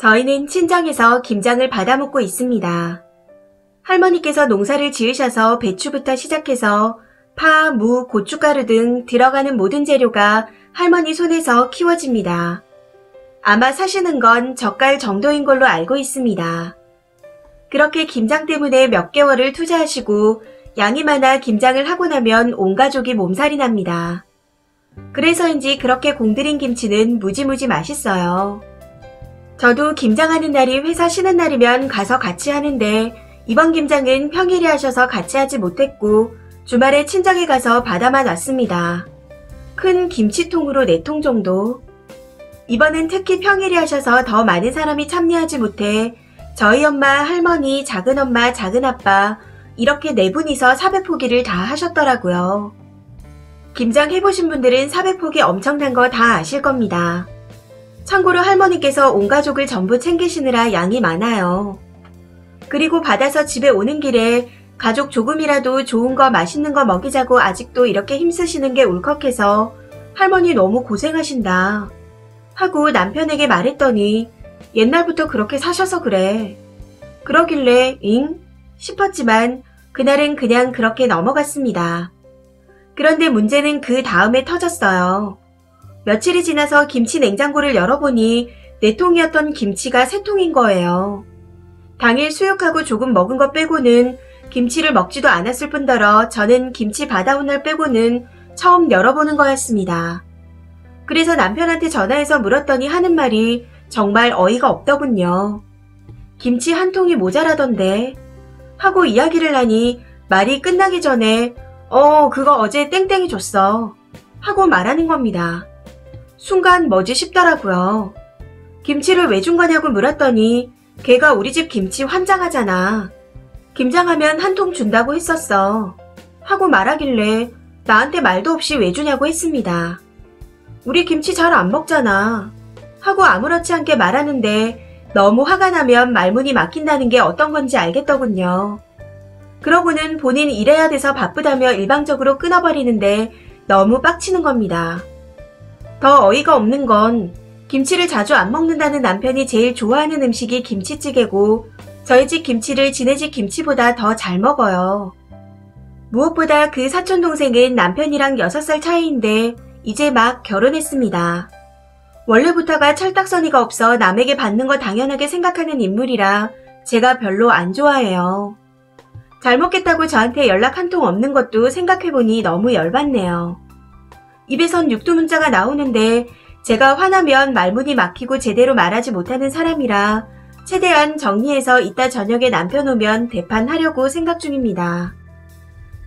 저희는 친정에서 김장을 받아 먹고 있습니다. 할머니께서 농사를 지으셔서 배추부터 시작해서 파, 무, 고춧가루 등 들어가는 모든 재료가 할머니 손에서 키워집니다. 아마 사시는 건 젓갈 정도인 걸로 알고 있습니다. 그렇게 김장 때문에 몇 개월을 투자하시고 양이 많아 김장을 하고 나면 온 가족이 몸살이 납니다. 그래서인지 그렇게 공들인 김치는 무지무지 맛있어요. 저도 김장하는 날이 회사 쉬는 날이면 가서 같이 하는데 이번 김장은 평일에 하셔서 같이 하지 못했고 주말에 친정에 가서 받아만 왔습니다. 큰 김치통으로 4통 정도. 이번은 특히 평일에 하셔서 더 많은 사람이 참여하지 못해 저희 엄마, 할머니, 작은엄마, 작은아빠 이렇게 4분이서 400포기를 다 하셨더라고요. 김장 해보신 분들은 400포기 엄청난 거 다 아실 겁니다. 참고로 할머니께서 온 가족을 전부 챙기시느라 양이 많아요. 그리고 받아서 집에 오는 길에 가족 조금이라도 좋은 거 맛있는 거 먹이자고 아직도 이렇게 힘쓰시는 게 울컥해서 할머니 너무 고생하신다 하고 남편에게 말했더니 옛날부터 그렇게 사셔서 그래. 그러길래 잉? 싶었지만 그날은 그냥 그렇게 넘어갔습니다. 그런데 문제는 그 다음에 터졌어요. 며칠이 지나서 김치 냉장고를 열어보니 4통이었던 김치가 3통인 거예요. 당일 수육하고 조금 먹은 것 빼고는 김치를 먹지도 않았을 뿐더러 저는 김치 받아온 날 빼고는 처음 열어보는 거였습니다. 그래서 남편한테 전화해서 물었더니 하는 말이 정말 어이가 없더군요. 김치 1통이 모자라던데 하고 이야기를 하니 말이 끝나기 전에 그거 어제 땡땡이 줬어 하고 말하는 겁니다. 순간 뭐지 싶더라고요. 김치를 왜 준 거냐고 물었더니 걔가 우리 집 김치 환장하잖아. 김장하면 1통 준다고 했었어 하고 말하길래 나한테 말도 없이 왜 주냐고 했습니다. 우리 김치 잘 안 먹잖아 하고 아무렇지 않게 말하는데 너무 화가 나면 말문이 막힌다는 게 어떤 건지 알겠더군요. 그러고는 본인 일해야 돼서 바쁘다며 일방적으로 끊어버리는데 너무 빡치는 겁니다. 더 어이가 없는 건 김치를 자주 안 먹는다는 남편이 제일 좋아하는 음식이 김치찌개고 저희 집 김치를 지네 집 김치보다 더 잘 먹어요. 무엇보다 그 사촌동생은 남편이랑 6살 차이인데 이제 막 결혼했습니다. 원래부터가 철딱서니가 없어 남에게 받는 거 당연하게 생각하는 인물이라 제가 별로 안 좋아해요. 잘 먹겠다고 저한테 연락 1통 없는 것도 생각해보니 너무 열받네요. 입에선 육두문자가 나오는데 제가 화나면 말문이 막히고 제대로 말하지 못하는 사람이라 최대한 정리해서 이따 저녁에 남편 오면 대판하려고 생각 중입니다.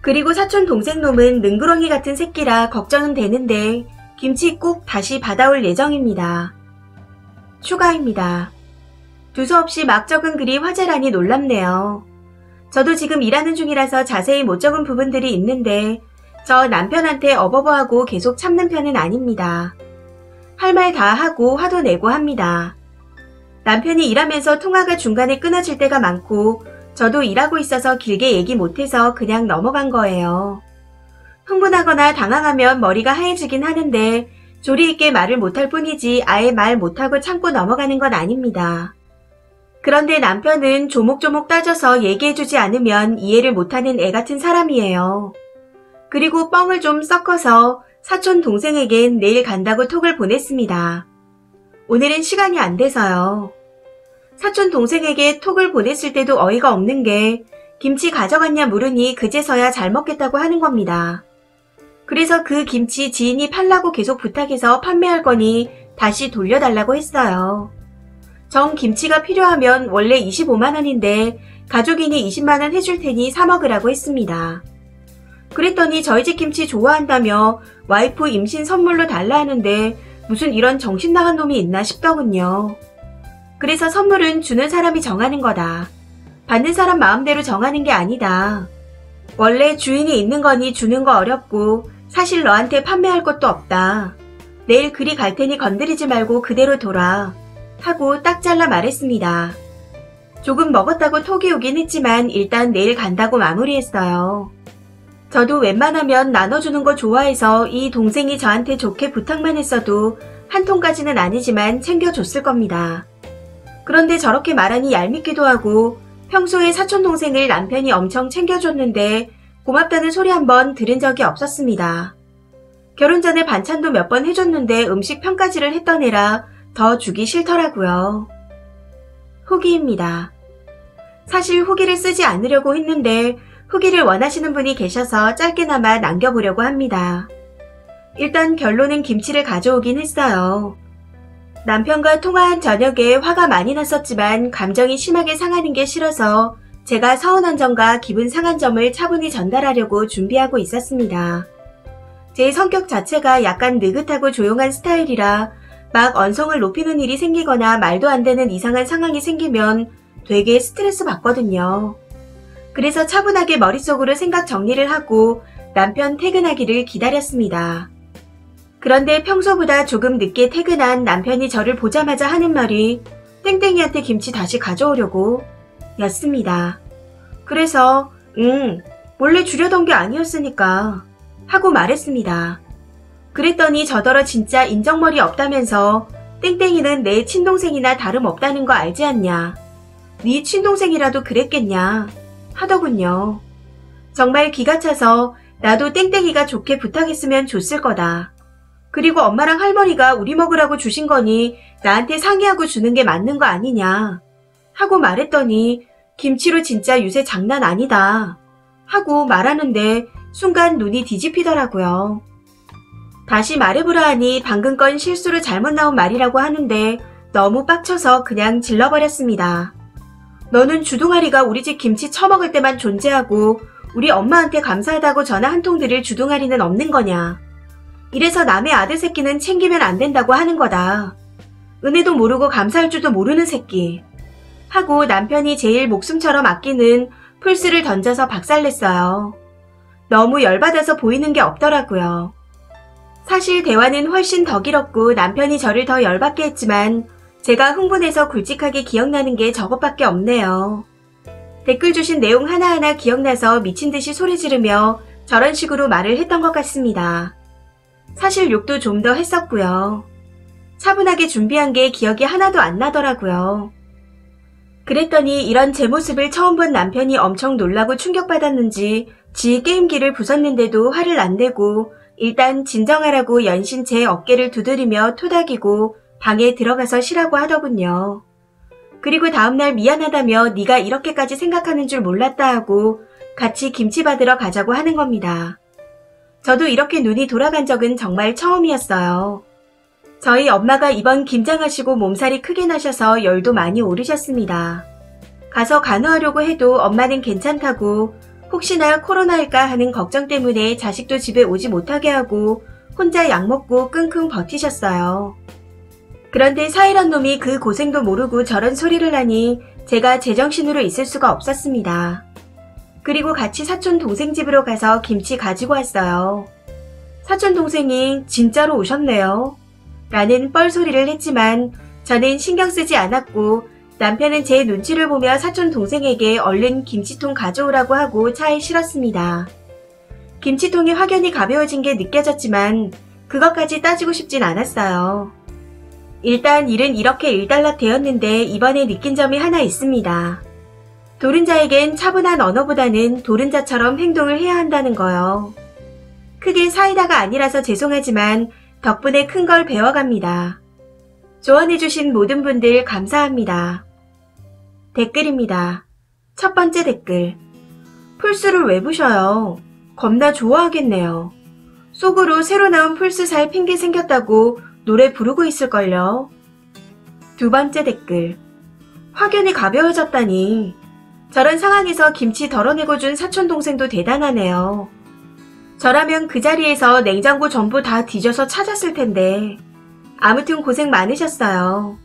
그리고 사촌 동생 놈은 능구렁이 같은 새끼라 걱정은 되는데 김치 꼭 다시 받아올 예정입니다. 추가입니다. 두서없이 막 적은 글이 화제라니 놀랍네요. 저도 지금 일하는 중이라서 자세히 못 적은 부분들이 있는데 저 남편한테 어버버하고 계속 참는 편은 아닙니다. 할 말 다 하고 화도 내고 합니다. 남편이 일하면서 통화가 중간에 끊어질 때가 많고 저도 일하고 있어서 길게 얘기 못해서 그냥 넘어간 거예요. 흥분하거나 당황하면 머리가 하얘지긴 하는데 조리 있게 말을 못할 뿐이지 아예 말 못하고 참고 넘어가는 건 아닙니다. 그런데 남편은 조목조목 따져서 얘기해주지 않으면 이해를 못하는 애 같은 사람이에요. 그리고 뻥을 좀 섞어서 사촌 동생에겐 내일 간다고 톡을 보냈습니다. 오늘은 시간이 안 돼서요. 사촌 동생에게 톡을 보냈을 때도 어이가 없는 게 김치 가져갔냐 물으니 그제서야 잘 먹겠다고 하는 겁니다. 그래서 그 김치 지인이 팔라고 계속 부탁해서 판매할 거니 다시 돌려달라고 했어요. 정 김치가 필요하면 원래 25만원인데 가족이니 20만원 해줄 테니 사 먹으라고 했습니다. 그랬더니 저희 집 김치 좋아한다며 와이프 임신 선물로 달라 하는데 무슨 이런 정신 나간 놈이 있나 싶더군요. 그래서 선물은 주는 사람이 정하는 거다. 받는 사람 마음대로 정하는 게 아니다. 원래 주인이 있는 거니 주는 거 어렵고 사실 너한테 판매할 것도 없다. 내일 그리 갈 테니 건드리지 말고 그대로 돌아. 하고 딱 잘라 말했습니다. 조금 먹었다고 톡이 오긴 했지만 일단 내일 간다고 마무리했어요. 저도 웬만하면 나눠주는 거 좋아해서 이 동생이 저한테 좋게 부탁만 했어도 한 통까지는 아니지만 챙겨줬을 겁니다. 그런데 저렇게 말하니 얄밉기도 하고 평소에 사촌동생을 남편이 엄청 챙겨줬는데 고맙다는 소리 한번 들은 적이 없었습니다. 결혼 전에 반찬도 몇 번 해줬는데 음식 평가지를 했던 애라 더 주기 싫더라고요. 후기입니다. 사실 후기를 쓰지 않으려고 했는데 후기를 원하시는 분이 계셔서 짧게나마 남겨보려고 합니다. 일단 결론은 김치를 가져오긴 했어요. 남편과 통화한 저녁에 화가 많이 났었지만 감정이 심하게 상하는 게 싫어서 제가 서운한 점과 기분 상한 점을 차분히 전달하려고 준비하고 있었습니다. 제 성격 자체가 약간 느긋하고 조용한 스타일이라 막 언성을 높이는 일이 생기거나 말도 안 되는 이상한 상황이 생기면 되게 스트레스 받거든요. 그래서 차분하게 머릿속으로 생각 정리를 하고 남편 퇴근하기를 기다렸습니다. 그런데 평소보다 조금 늦게 퇴근한 남편이 저를 보자마자 하는 말이 땡땡이한테 김치 다시 가져오려고 였습니다. 그래서 원래 주려던 게 아니었으니까 하고 말했습니다. 그랬더니 저더러 진짜 인정머리 없다면서 땡땡이는 내 친동생이나 다름없다는 거 알지 않냐. 네 친동생이라도 그랬겠냐 하더군요. 정말 기가 차서 나도 땡땡이가 좋게 부탁했으면 줬을 거다. 그리고 엄마랑 할머니가 우리 먹으라고 주신 거니 나한테 상의하고 주는 게 맞는 거 아니냐 하고 말했더니 김치로 진짜 유세 장난 아니다 하고 말하는데 순간 눈이 뒤집히더라고요. 다시 말해보라 하니 방금 건 실수로 잘못 나온 말이라고 하는데 너무 빡쳐서 그냥 질러버렸습니다. 너는 주둥아리가 우리 집 김치 처먹을 때만 존재하고 우리 엄마한테 감사하다고 전화 한 통 드릴 주둥아리는 없는 거냐. 이래서 남의 아들 새끼는 챙기면 안 된다고 하는 거다. 은혜도 모르고 감사할 줄도 모르는 새끼. 하고 남편이 제일 목숨처럼 아끼는 플스를 던져서 박살냈어요. 너무 열받아서 보이는 게 없더라고요. 사실 대화는 훨씬 더 길었고 남편이 저를 더 열받게 했지만 제가 흥분해서 굵직하게 기억나는 게 저것밖에 없네요. 댓글 주신 내용 하나하나 기억나서 미친듯이 소리 지르며 저런 식으로 말을 했던 것 같습니다. 사실 욕도 좀 더 했었고요. 차분하게 준비한 게 기억이 하나도 안 나더라고요. 그랬더니 이런 제 모습을 처음 본 남편이 엄청 놀라고 충격받았는지 지 게임기를 부쉈는데도 화를 안 내고 일단 진정하라고 연신 제 어깨를 두드리며 토닥이고 방에 들어가서 쉬라고 하더군요. 그리고 다음날 미안하다며 네가 이렇게까지 생각하는 줄 몰랐다 하고 같이 김치 받으러 가자고 하는 겁니다. 저도 이렇게 눈이 돌아간 적은 정말 처음이었어요. 저희 엄마가 이번 김장하시고 몸살이 크게 나셔서 열도 많이 오르셨습니다. 가서 간호하려고 해도 엄마는 괜찮다고 혹시나 코로나일까 하는 걱정 때문에 자식도 집에 오지 못하게 하고 혼자 약 먹고 끙끙 버티셨어요. 그런데 사이런 놈이 그 고생도 모르고 저런 소리를 하니 제가 제정신으로 있을 수가 없었습니다. 그리고 같이 사촌 동생 집으로 가서 김치 가지고 왔어요. 사촌 동생이 진짜로 오셨네요. 라는 뻘소리를 했지만 저는 신경 쓰지 않았고 남편은 제 눈치를 보며 사촌 동생에게 얼른 김치통 가져오라고 하고 차에 실었습니다. 김치통이 확연히 가벼워진 게 느껴졌지만 그것까지 따지고 싶진 않았어요. 일단 일은 이렇게 일단락되었는데 이번에 느낀 점이 하나 있습니다. 도른자에겐 차분한 언어보다는 도른자처럼 행동을 해야 한다는 거요. 크게 사이다가 아니라서 죄송하지만 덕분에 큰 걸 배워갑니다. 조언해주신 모든 분들 감사합니다. 댓글입니다. 첫 번째 댓글. 플스를 왜 부셔요? 겁나 좋아하겠네요. 속으로 새로 나온 플스 살 핑계 생겼다고 노래 부르고 있을걸요. 두 번째 댓글. 확연히 가벼워졌다니. 저런 상황에서 김치 덜어내고 준 사촌동생도 대단하네요. 저라면 그 자리에서 냉장고 전부 다 뒤져서 찾았을 텐데. 아무튼 고생 많으셨어요.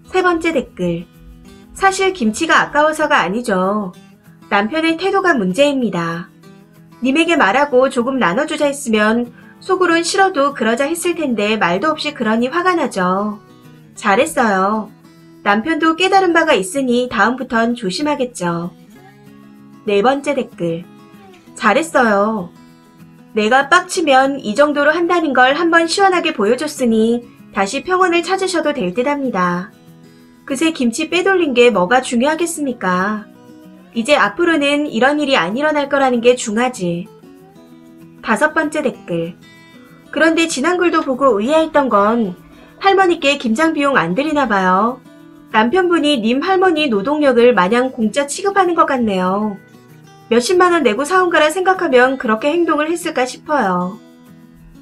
세 번째 댓글. 사실 김치가 아까워서가 아니죠. 남편의 태도가 문제입니다. 님에게 말하고 조금 나눠주자 했으면 속으론 싫어도 그러자 했을 텐데 말도 없이 그러니 화가 나죠. 잘했어요. 남편도 깨달은 바가 있으니 다음부턴 조심하겠죠. 네 번째 댓글. 잘했어요. 내가 빡치면 이 정도로 한다는 걸 한번 시원하게 보여줬으니 다시 평온을 찾으셔도 될 듯합니다. 그새 김치 빼돌린 게 뭐가 중요하겠습니까? 이제 앞으로는 이런 일이 안 일어날 거라는 게 중하지. 5번째 댓글. 그런데 지난 글도 보고 의아했던 건 할머니께 김장 비용 안 드리나 봐요. 남편분이 님 할머니 노동력을 마냥 공짜 취급하는 것 같네요. 몇십만 원 내고 사온 거라 생각하면 그렇게 행동을 했을까 싶어요.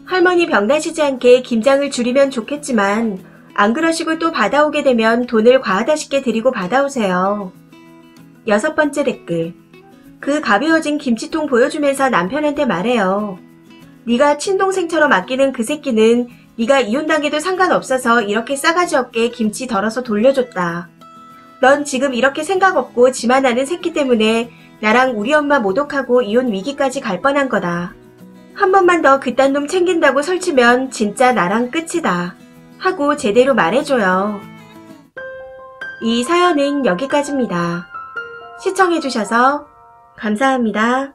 할머니 병나시지 않게 김장을 줄이면 좋겠지만 안 그러시고 또 받아오게 되면 돈을 과하다쉽게 드리고 받아오세요. 6번째 댓글. 그 가벼워진 김치통 보여주면서 남편한테 말해요. 네가 친동생처럼 아끼는 그 새끼는 네가 이혼당해도 상관없어서 이렇게 싸가지 없게 김치 덜어서 돌려줬다. 넌 지금 이렇게 생각 없고 지만 하는 새끼 때문에 나랑 우리 엄마 모독하고 이혼 위기까지 갈 뻔한 거다. 한 번만 더 그딴 놈 챙긴다고 설치면 진짜 나랑 끝이다. 하고 제대로 말해줘요. 이 사연은 여기까지입니다. 시청해주셔서 감사합니다.